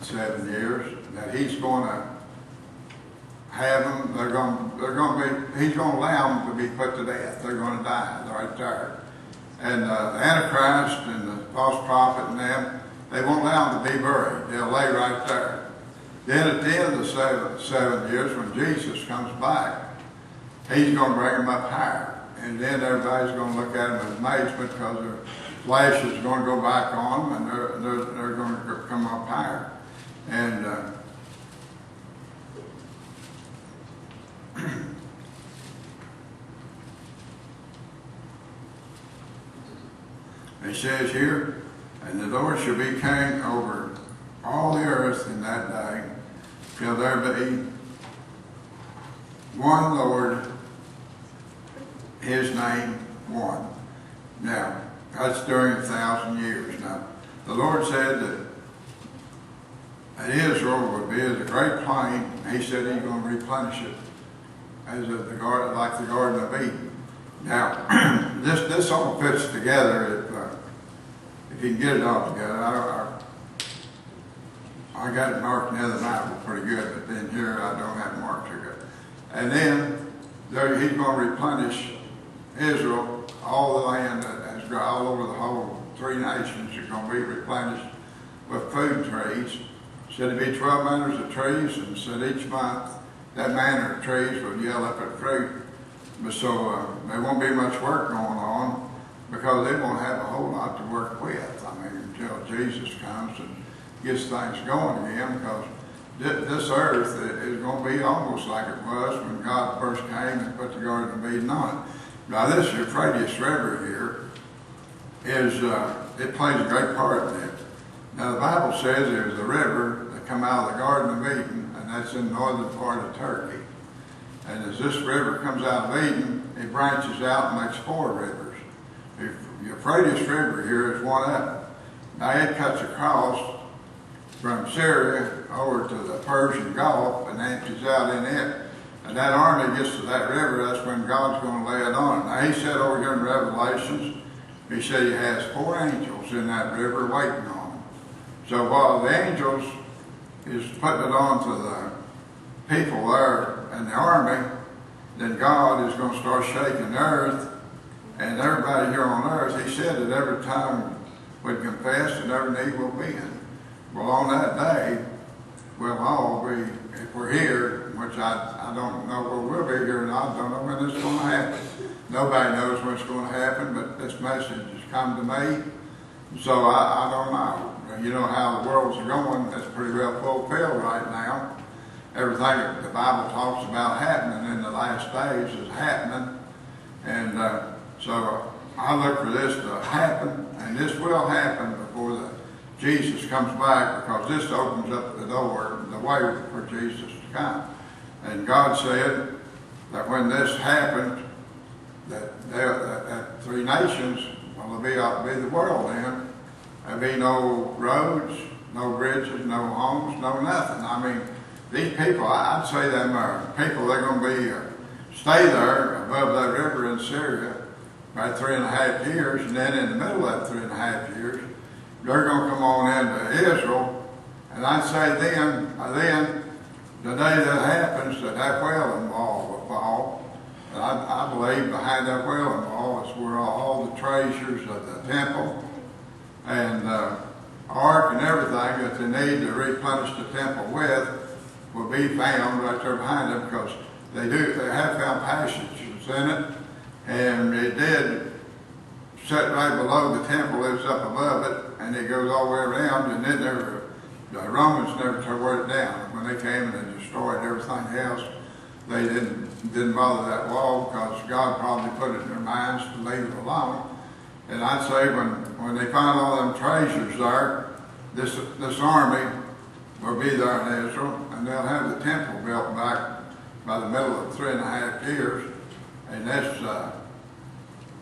7 years, that he's going to have them, he's going to allow them to be put to death. They're going to die right there. And the Antichrist and the false prophet and them, they won't allow them to be buried. They'll lay right there. Then at the end of the 7 years, when Jesus comes back, he's going to bring them up higher. And then everybody's going to look at them in amazement because their flesh is going to go back on them, and they're going to come up higher. And it says here, and the Lord shall be king over all the earth in that day, shall there be one Lord, his name one. Now, that's during 1,000 years. Now, the Lord said that Israel would be as a great plain. He said he's going to replenish it as the garden, like the Garden of Eden. Now, this all fits together if you can get it all together. I got it marked in the other Bible pretty good, but then here I don't have it marked too good. And then he's going to replenish Israel, all the land that has all over the whole 3 nations are going to be replenished with food trees. Said to be 12 manners of trees, and said each month that manner of trees would yield up at fruit. But so there won't be much work going on because they won't have a whole lot to work with. I mean, until Jesus comes and gets things going again, because this earth is going to be almost like it was when God first came and put the Garden of Eden on it. Now this Euphrates River here it plays a great part in it. Now the Bible says there's a river that come out of the Garden of Eden, and that's in the northern part of Turkey. And as this river comes out of Eden, it branches out and makes 4 rivers. The Euphrates River here is one of them. Now it cuts across from Syria over to the Persian Gulf and empties out in it. And that army gets to that river, that's when God's going to lay it on it. Now he said over here in Revelations, he said he has 4 angels in that river waiting on him. So while the angels is putting it on to the people there and the army, then God is going to start shaking the earth, and everybody here on earth, he said that every tongue would confess and every knee will bend. Well, on that day, we'll all be, if we're here, which I don't know whether we'll be here or not, I don't know when this is going to happen. Nobody knows what's going to happen, but this message has come to me, so I don't know. You know how the world's going, that's pretty well fulfilled right now. Everything that the Bible talks about happening in the last days is happening. And so I look for this to happen, and this will happen before Jesus comes back, because this opens up the door, the way for Jesus to come. And God said that when this happened, that 3 nations, well, it'll be the world then. There'll be no roads, no bridges, no homes, no nothing. I mean, these people, I'd say them are people, they're going to be, stay there above that river in Syria about 3.5 years, and then in the middle of that 3.5 years, they're going to come on into Israel. And I'd say then, the day that happens, that wailing wall will fall. And I believe behind that wailing wall is where all the treasures of the temple and ark and everything that they need to replenish the temple with will be found right there behind them, because they have found passages in it, and it did set right below the temple, it's up above it, and it goes all the way around, and then the Romans never tore it down. When they came and they destroyed everything else, they didn't bother that wall, because God probably put it in their minds to leave it alone. And I'd say when they find all them treasures there, this army will be there in Israel, and they'll have the temple built back by the middle of 3.5 years. And this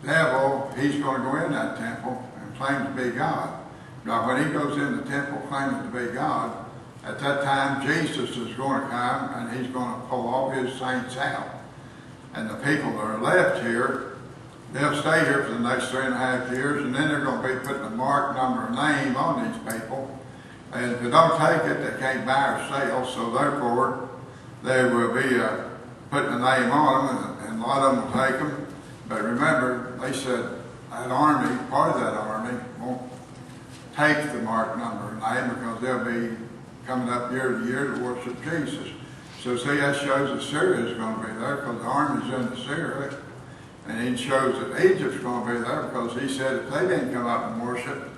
devil, he's going to go in that temple and claim to be God. Now, when he goes in the temple claiming to be God, at that time Jesus is going to come and he's going to pull all his saints out. And the people that are left here, they'll stay here for the next 3.5 years, and then they're going to be putting a mark, number, and name on these people. And if they don't take it, they can't buy or sell, so therefore they will be putting a name on them, and a lot of them will take them. But remember, they said that army, part of that army, won't take the mark number and name because they'll be coming up year to year to worship Jesus. So see, that shows that Syria is going to be there because the army's in Syria. And it shows that Egypt's going to be there because he said if they didn't come up and worship,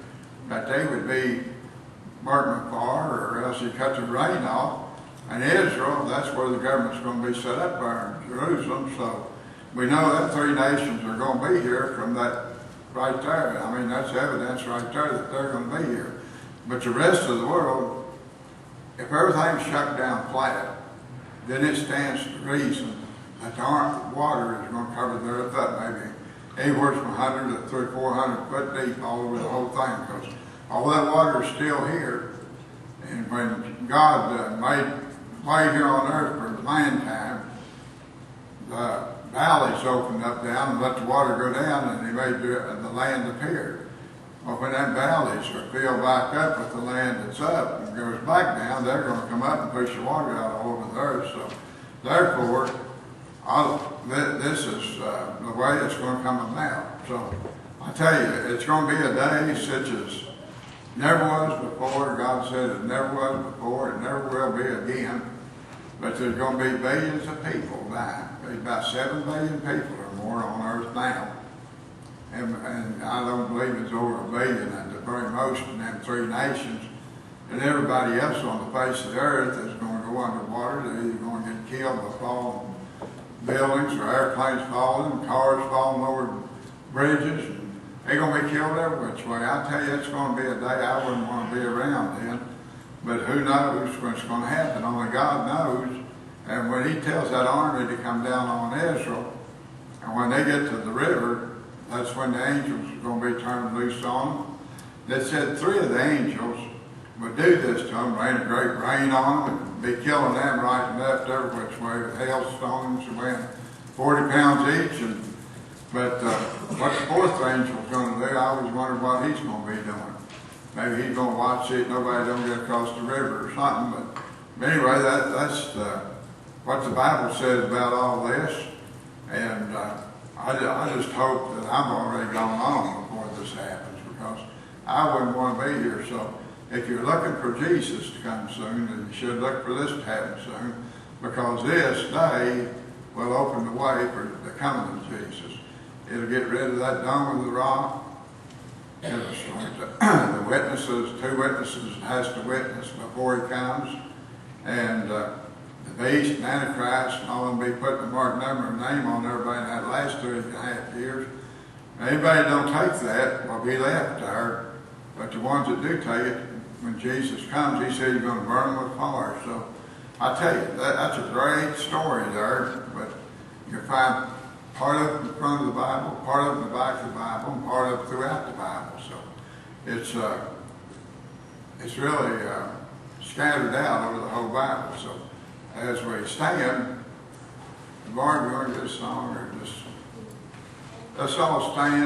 that they would be burnt with fire or else he cut the rain off. And Israel, that's where the government's going to be set up there in Jerusalem. So we know that three nations are going to be here from that right there. I mean, that's evidence right there that they're going to be here. But the rest of the world, if everything's shut down flat, then it stands to reason that the water is going to cover the earth up maybe anywhere from 100 to 300, 400 foot deep all over the whole thing because all that water is still here. And when God made way here on earth for the land time, the valleys opened up down and let the water go down and he made the land appear. Well, when them valleys are filled back up with the land that's up and goes back down, they're going to come up and push the water out all over the earth. So therefore, this is the way it's going to come about. So I tell you, it's going to be a day such as never was before. God said it never was before. It never will be again. But there's going to be billions of people dying. There's about 7 billion people or more on earth now. And I don't believe it's over 1 billion at the very most in them three nations. And everybody else on the face of the earth is going to go underwater. They're either going to get killed by falling buildings or airplanes falling, cars falling over bridges. And they're going to be killed every which way. I tell you, it's going to be a day I wouldn't want to be around then. But who knows what's going to happen? Only God knows. And when he tells that army to come down on Israel, and when they get to the river, that's when the angels are going to be turned loose on them. They said 3 of the angels would do this to them, rain a great rain on them, and be killing them right and left every which way with hailstones and weighing 40 pounds each. But what the 4th angel's going to do, I always wondered what he's going to be doing. Maybe he's going to watch it, nobody don't get across the river or something. But anyway, that's what the Bible says about all this. And I just hope that I'm already gone on before this happens because I wouldn't want to be here. So if you're looking for Jesus to come soon, then you should look for this to happen soon because this day will open the way for the coming of Jesus. It'll get rid of that dome of the rock. It'll start the witnesses, 2 witnesses has to witness before he comes. And the beast and Antichrist and all of them be putting the mark number and name on everybody in that last 3.5 years. Anybody don't take that will be left there. But the ones that do take it, when Jesus comes, he said he's going to burn them with fire. So I tell you, that's a great story there. But you find part of it in front of the Bible, part of it in the back of the Bible, and part of it throughout the Bible. So it's really scattered out over the whole Bible. So as we stand, Barb, you want to get a song or just let's all stand.